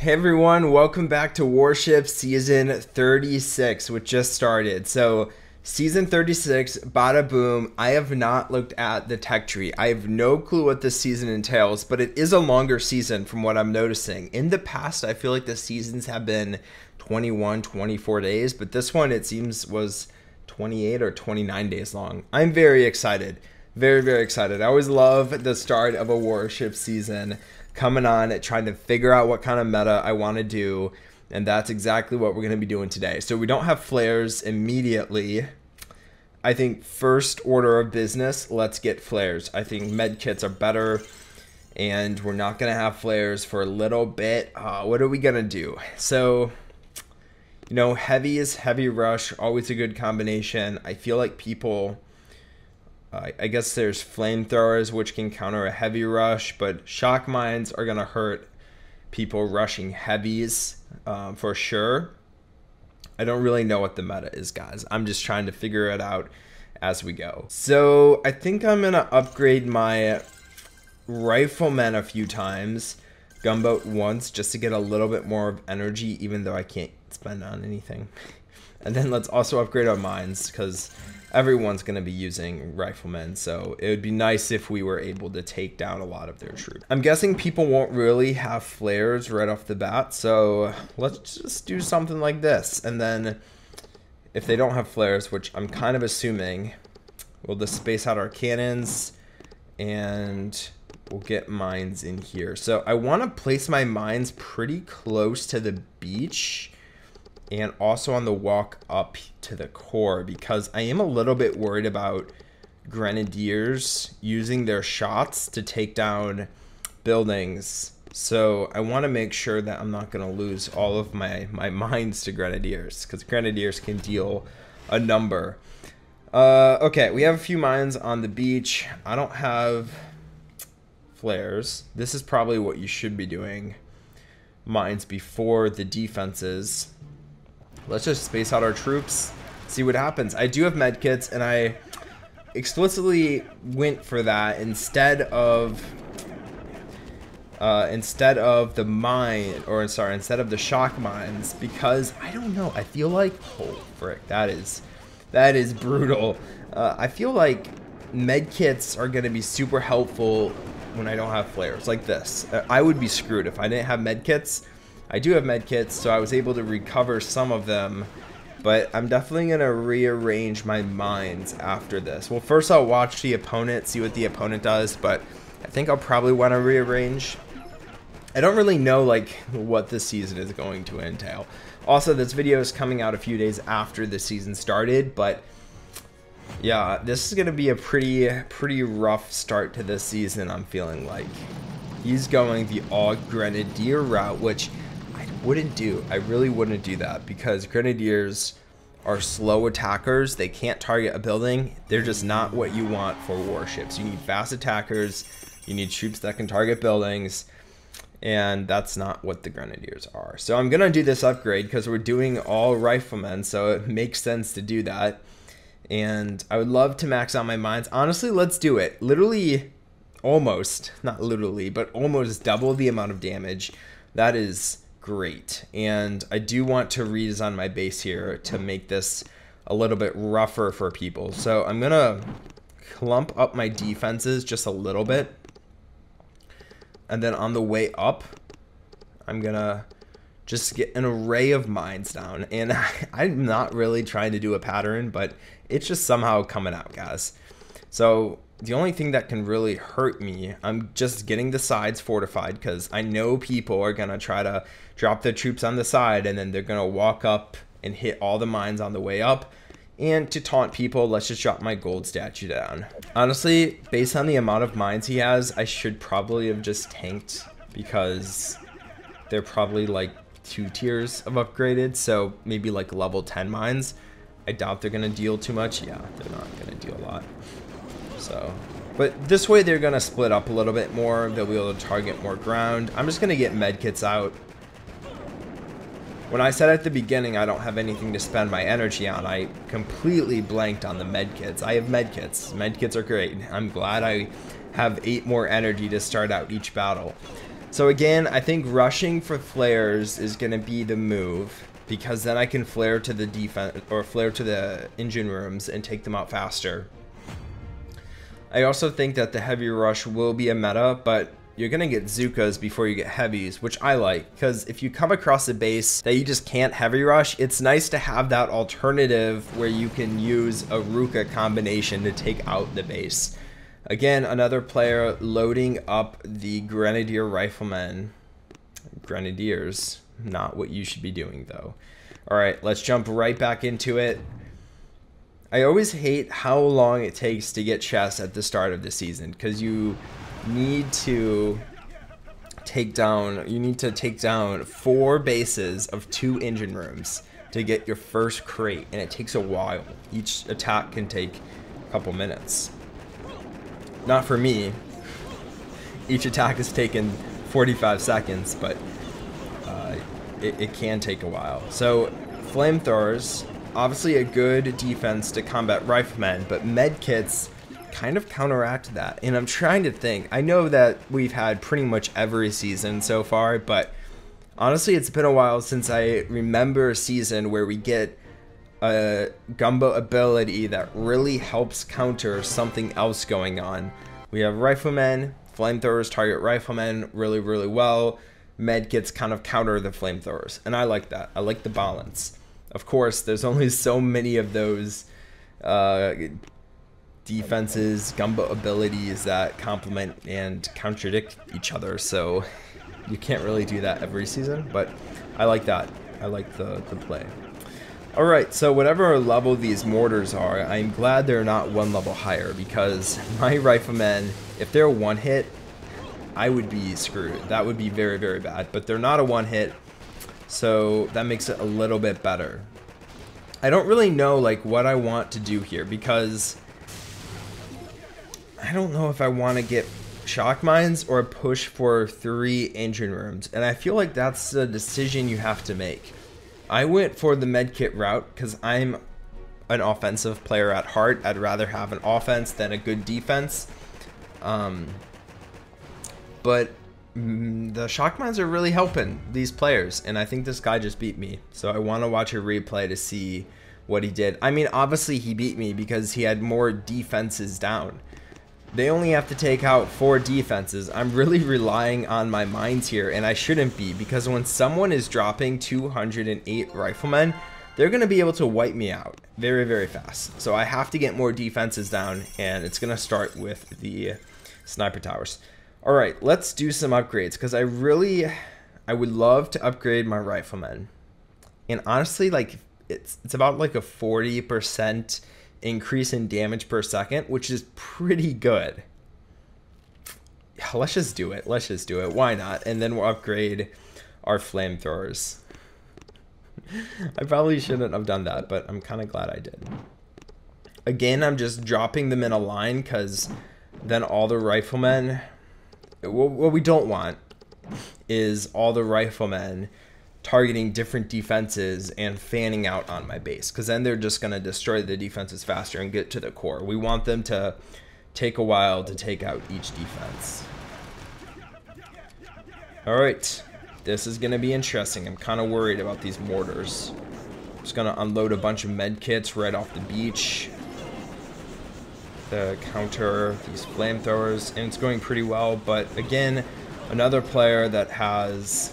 Hey everyone, welcome back to Warships Season 36, which just started. So, Season 36, bada boom. I have not looked at the tech tree. I have no clue what this season entails, but it is a longer season from what I'm noticing. In the past, I feel like the seasons have been 21, 24 days, but this one, it seems, was 28 or 29 days long. I'm very excited. Very, very excited. I always love the start of a Warship season, coming on at trying to figure out what kind of meta I want to do, and that's exactly what we're going to be doing today. So we don't have flares immediately. I think first order of business, let's get flares. I think med kits are better, and we're not going to have flares for a little bit. What are we going to do? So, you know, heavy is heavy rush, always a good combination. I feel like people... I guess there's flamethrowers, which can counter a heavy rush, but shock mines are going to hurt people rushing heavies for sure. I don't really know what the meta is, guys. I'm just trying to figure it out as we go. So I think I'm going to upgrade my riflemen a few times, gunboat once, just to get a little bit more of energy, even though I can't spend on anything. And then let's also upgrade our mines, because everyone's going to be using riflemen, so it would be nice if we were able to take down a lot of their troops. I'm guessing people won't really have flares right off the bat, so let's just do something like this. And then if they don't have flares, which I'm kind of assuming, we'll just space out our cannons and we'll get mines in here. So I want to place my mines pretty close to the beach and also on the walk up to the core, because I am a little bit worried about grenadiers using their shots to take down buildings. So I want to make sure that I'm not going to lose all of my mines to grenadiers, because grenadiers can deal a number. Okay, we have a few mines on the beach. I don't have flares. This is probably what you should be doing. Mines before the defenses. Let's just space out our troops, see what happens. I do have medkits, and I explicitly went for that instead of the mine, or sorry, instead of the shock mines, because I don't know. I feel like, oh frick, that is brutal. I feel like medkits are gonna be super helpful when I don't have flares like this. I would be screwed if I didn't have medkits. I do have medkits, so I was able to recover some of them, but I'm definitely going to rearrange my mines after this. Well, first I'll watch the opponent, see what the opponent does, but I think I'll probably want to rearrange. I don't really know, like, what this season is going to entail. Also, this video is coming out a few days after the season started, but yeah, this is going to be a pretty rough start to this season, I'm feeling like. He's going the all-grenadier route, which wouldn't do. I really wouldn't do that, because grenadiers are slow attackers. They can't target a building. They're just not what you want for warships. You need fast attackers. You need troops that can target buildings, and that's not what the grenadiers are. So I'm gonna do this upgrade because we're doing all riflemen, so it makes sense to do that. And I would love to max out my mines. Honestly, let's do it. Literally, almost, not literally, but almost double the amount of damage. That is great. And I do want to redesign my base here to make this a little bit rougher for people. So I'm gonna clump up my defenses just a little bit, and then on the way up I'm gonna just get an array of mines down. And I'm not really trying to do a pattern, but it's just somehow coming out, guys. So the only thing that can really hurt me, I'm just getting the sides fortified, because I know people are going to try to drop their troops on the side, and then they're going to walk up and hit all the mines on the way up. And to taunt people, let's just drop my gold statue down. Honestly, based on the amount of mines he has, I should probably have just tanked, because they're probably like 2 tiers of upgraded, so maybe like level 10 mines. I doubt they're going to deal too much. Yeah, they're not going to deal a lot. So, but this way they're going to split up a little bit more. They'll be able to target more ground. I'm just going to get medkits out. When I said at the beginning I don't have anything to spend my energy on, I completely blanked on the medkits. I have medkits. Medkits are great. I'm glad I have 8 more energy to start out each battle. So again, I think rushing for flares is going to be the move, because then I can flare to the defense or flare to the engine rooms and take them out faster. I also think that the heavy rush will be a meta, but you're going to get Zukas before you get heavies, which I like, because if you come across a base that you just can't heavy rush, it's nice to have that alternative where you can use a Ruka combination to take out the base. Again, another player loading up the Grenadier Riflemen. Grenadiers, not what you should be doing though. All right, let's jump right back into it. I always hate how long it takes to get chests at the start of the season, because you need to take down 4 bases of 2 engine rooms to get your first crate, and it takes a while. Each attack can take a couple minutes. Not for me. Each attack has taken 45 seconds, but it can take a while. So flamethrowers, obviously a good defense to combat riflemen, but medkits kind of counteract that. And I'm trying to think. I know that we've had pretty much every season so far, but honestly it's been a while since I remember a season where we get a gumbo ability that really helps counter something else going on. We have riflemen, flamethrowers target riflemen really, really well. Medkits kind of counter the flamethrowers, and I like that. I like the balance. Of course, there's only so many of those defenses, gumbo abilities that complement and contradict each other, so you can't really do that every season, but I like that. I like the play. Alright, so whatever level these mortars are, I'm glad they're not 1 level higher, because my riflemen, if they're 1 hit, I would be screwed. That would be very, very bad. But they're not a 1 hit, so that makes it a little bit better. I don't really know like what I want to do here, because I don't know if I want to get shock mines or push for 3 engine rooms, and I feel like that's a decision you have to make. I went for the medkit route because I'm an offensive player at heart. I'd rather have an offense than a good defense. But the shock mines are really helping these players, and I think this guy just beat me. So I want to watch a replay to see what he did. I mean, obviously he beat me because he had more defenses down. They only have to take out 4 defenses. I'm really relying on my mines here, and I shouldn't be, because when someone is dropping 208 riflemen, they're going to be able to wipe me out very, very fast. So I have to get more defenses down, and it's going to start with the sniper towers. All right, let's do some upgrades, because I would love to upgrade my riflemen. And honestly, like it's about like a 40% increase in damage per second, which is pretty good. Let's just do it. Let's just do it. Why not? And then we'll upgrade our flamethrowers. I probably shouldn't have done that, but I'm kind of glad I did. Again, I'm just dropping them in a line, because then all the riflemen, what we don't want is all the riflemen targeting different defenses and fanning out on my base, because then they're just going to destroy the defenses faster and get to the core. We want them to take a while to take out each defense. All right, this is going to be interesting. I'm kind of worried about these mortars. I'm just going to unload a bunch of med kits right off the beach to counter these flamethrowers, and it's going pretty well. But again, another player that has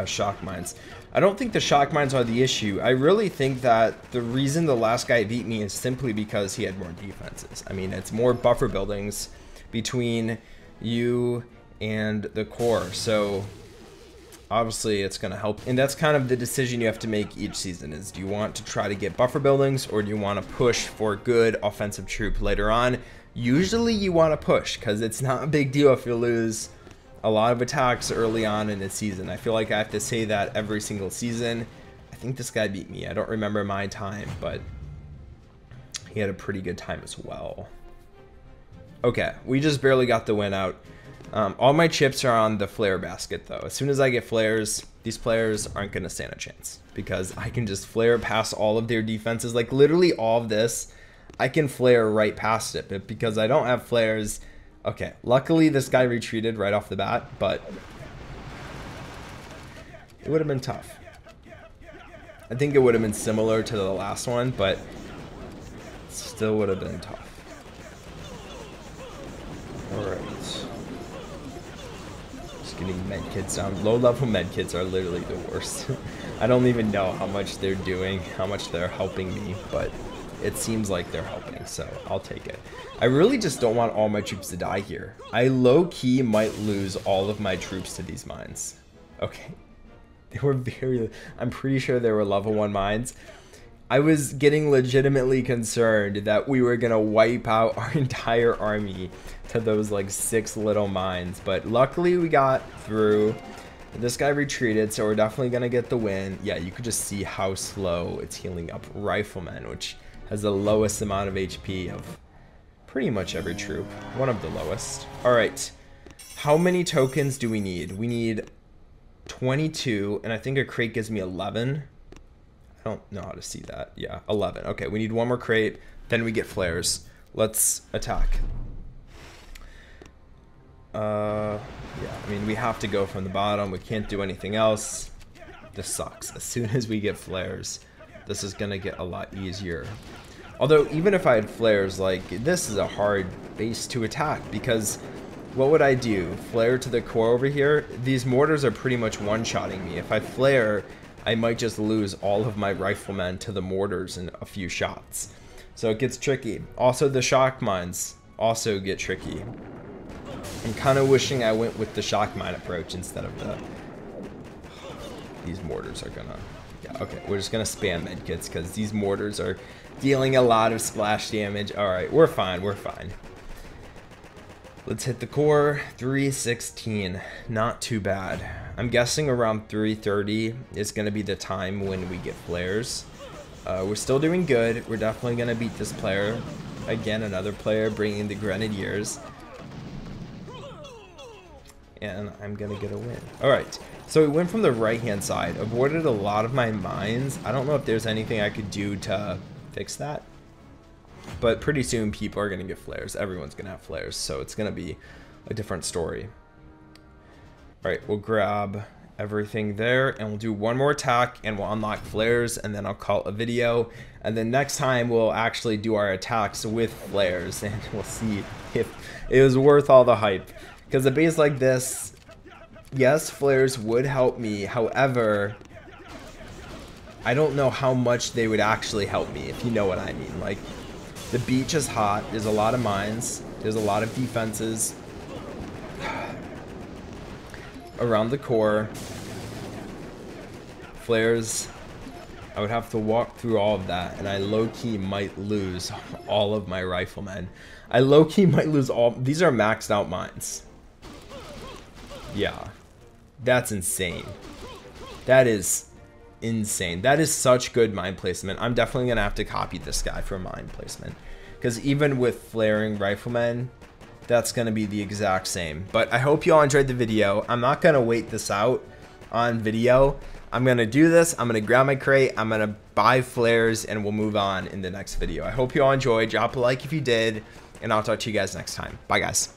shock mines. I don't think the shock mines are the issue. I really think that the reason the last guy beat me is simply because he had more defenses. I mean, it's more buffer buildings between you and the core, so obviously it's going to help. And that's kind of the decision you have to make each season, is do you want to try to get buffer buildings, or do you want to push for good offensive troop later on? Usually you want to push, because it's not a big deal if you lose a lot of attacks early on in the season. I feel like I have to say that every single season. I think this guy beat me. I don't remember my time, but he had a pretty good time as well. Okay, we just barely got the win out. All my chips are on the flare basket though. As soon as I get flares, these players aren't going to stand a chance, because I can just flare past all of their defenses. Like literally all of this, I can flare right past it. But because I don't have flares, Okay, luckily this guy retreated right off the bat, but it would have been tough. I think it would have been similar to the last one, but still would have been tough. Alright. Just getting medkits down. Low level medkits are literally the worst. I don't even know how much they're doing, how much they're helping me, but it seems like they're helping, so I'll take it. I really just don't want all my troops to die here. I low-key might lose all of my troops to these mines. Okay. They were very... I'm pretty sure they were level 1 mines. I was getting legitimately concerned that we were going to wipe out our entire army to those like 6 little mines. But luckily we got through. This guy retreated, so we're definitely going to get the win. Yeah, you could just see how slow it's healing up. Riflemen, which has the lowest amount of HP of pretty much every troop. One of the lowest. Alright. How many tokens do we need? We need 22, and I think a crate gives me 11. I don't know how to see that. Yeah, 11. Okay, we need one more crate, then we get flares. Let's attack. Yeah, I mean, we have to go from the bottom. We can't do anything else. This sucks. As soon as we get flares, this is gonna get a lot easier. Although, even if I had flares, like, this is a hard base to attack, because what would I do? Flare to the core over here? These mortars are pretty much one-shotting me. If I flare, I might just lose all of my riflemen to the mortars in a few shots. So it gets tricky. Also, the shock mines also get tricky. I'm kind of wishing I went with the shock mine approach instead of the... These mortars are gonna... Yeah, okay, we're just gonna spam medkits because these mortars are dealing a lot of splash damage. Alright, we're fine, we're fine. Let's hit the core. 316. Not too bad. I'm guessing around 330 is going to be the time when we get flares. We're still doing good. We're definitely going to beat this player. Again, another player bringing the Grenadiers. And I'm going to get a win. Alright, so we went from the right-hand side. Avoided a lot of my mines. I don't know if there's anything I could do to fix that. But pretty soon people are going to get flares. Everyone's going to have flares. So it's going to be a different story. Alright, we'll grab everything there. And we'll do one more attack. And we'll unlock flares. And then I'll call it a video. And then next time we'll actually do our attacks with flares. And we'll see if it was worth all the hype. Because a base like this, yes, flares would help me. However, I don't know how much they would actually help me. If you know what I mean. Like... The beach is hot. There's a lot of mines. There's a lot of defenses around the core. Flares. I would have to walk through all of that, and I low-key might lose all of my riflemen. I low-key might lose all... These are maxed out mines. Yeah. That's insane. That is... insane. That is such good mine placement. I'm definitely gonna have to copy this guy for mine placement, because even with flaring riflemen, that's gonna be the exact same. But I hope you all enjoyed the video. I'm not gonna wait this out on video. I'm gonna do this. I'm gonna grab my crate. I'm gonna buy flares, and we'll move on in the next video. I hope you all enjoyed. Drop a like if you did, and I'll talk to you guys next time. Bye, guys.